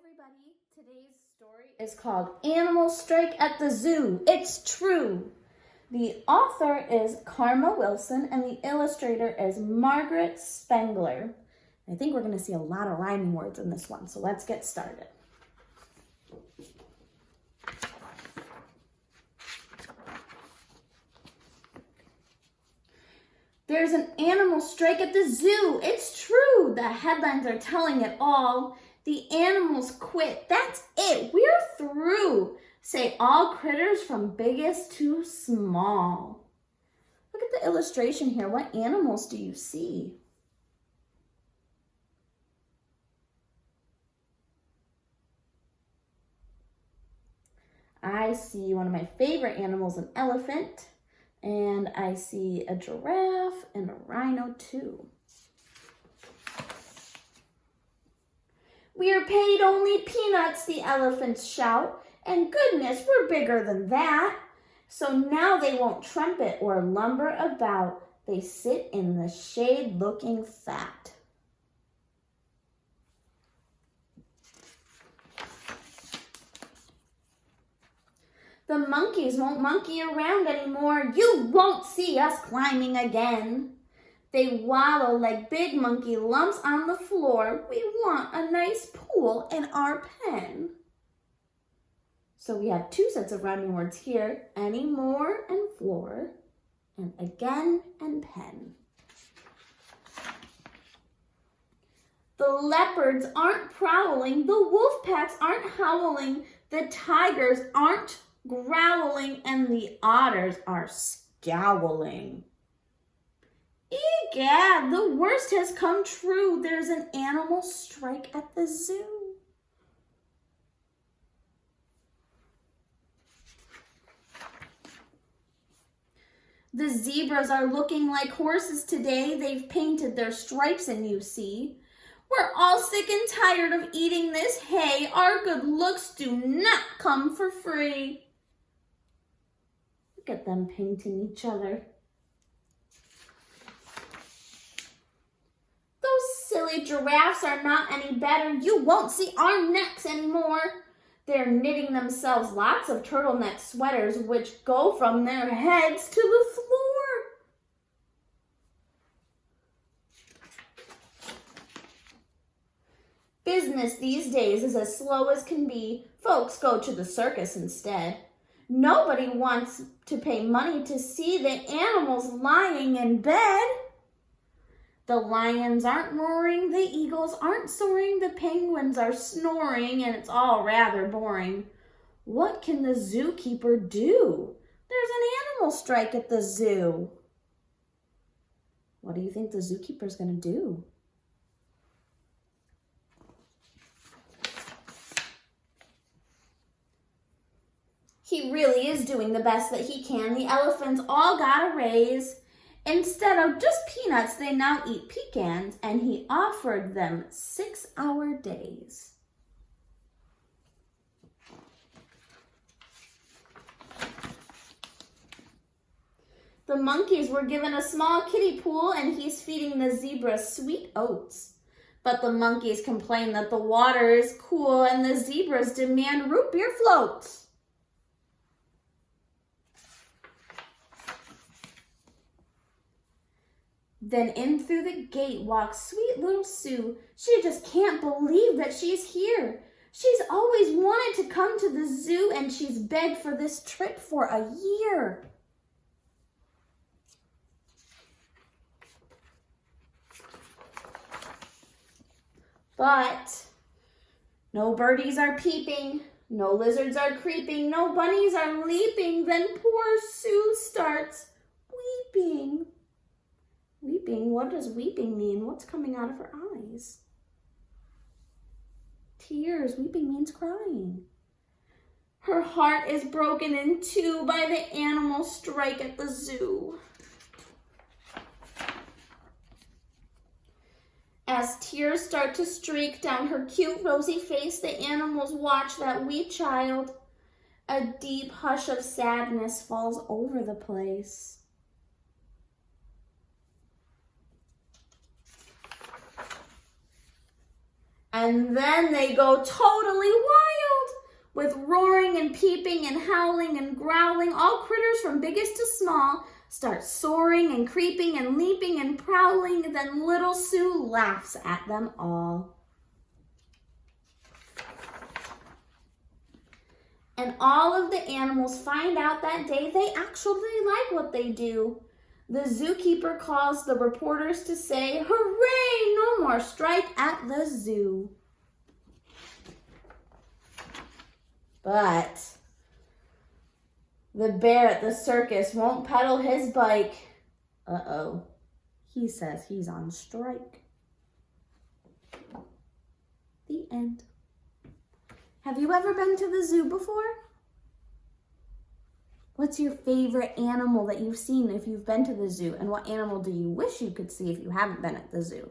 everybody. Today's story is called Animal Strike at the Zoo. It's true. The author is Karma Wilson and the illustrator is Margaret Spengler. I think we're going to see a lot of rhyming words in this one, so let's get started. There's an animal strike at the zoo. It's true. The headlines are telling it all. The animals quit. That's it. We're through. Say all critters from biggest to small. Look at the illustration here. What animals do you see? I see one of my favorite animals, an elephant. And I see a giraffe and a rhino too. We are paid only peanuts, the elephants shout. And goodness, we're bigger than that. So now they won't trumpet or lumber about. They sit in the shade looking fat. The monkeys won't monkey around anymore. You won't see us climbing again. They wallow like big monkey lumps on the floor. We want a nice pool in our pen. So we have two sets of rhyming words here. Anymore and floor, and again and pen. The leopards aren't prowling. The wolf packs aren't howling. The tigers aren't growling, and the otters are scowling. Egad, the worst has come true. There's an animal strike at the zoo. The zebras are looking like horses today. They've painted their stripes, and you see. We're all sick and tired of eating this hay. Our good looks do not come for free. Look at them painting each other. Those silly giraffes are not any better. You won't see our necks anymore. They're knitting themselves lots of turtleneck sweaters which go from their heads to the floor. Business these days is as slow as can be. Folks go to the circus instead. Nobody wants to pay money to see the animals lying in bed. The lions aren't roaring, the eagles aren't soaring, the penguins are snoring, and it's all rather boring. What can the zookeeper do? There's an animal strike at the zoo. What do you think the zookeeper's going to do? He really is doing the best that he can. The elephants all got a raise. Instead of just peanuts, they now eat pecans, and he offered them 6-hour days. The monkeys were given a small kiddie pool, and he's feeding the zebras sweet oats. But the monkeys complain that the water is cool, and the zebras demand root beer floats. Then in through the gate walks sweet little Sue. She just can't believe that she's here. She's always wanted to come to the zoo, and she's begged for this trip for a year. But no birdies are peeping, no lizards are creeping, no bunnies are leaping. Then poor Sue starts weeping. Weeping? What does weeping mean? What's coming out of her eyes? Tears. Weeping means crying. Her heart is broken in two by the animal strike at the zoo. As tears start to streak down her cute rosy face, the animals watch that wee child. A deep hush of sadness falls over the place. And then they go totally wild with roaring and peeping and howling and growling. All critters from biggest to small start soaring and creeping and leaping and prowling. And then little Sue laughs at them all. And all of the animals find out that day they actually like what they do. The zookeeper calls the reporters to say, "Hooray, no more strike at the zoo." But the bear at the circus won't pedal his bike. Uh-oh. He says he's on strike. The end. Have you ever been to the zoo before? What's your favorite animal that you've seen if you've been to the zoo? And what animal do you wish you could see if you haven't been at the zoo?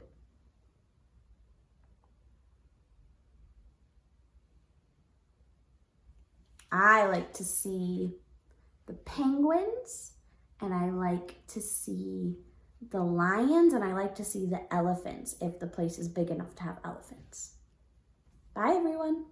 I like to see the penguins, and I like to see the lions, and I like to see the elephants if the place is big enough to have elephants. Bye, everyone.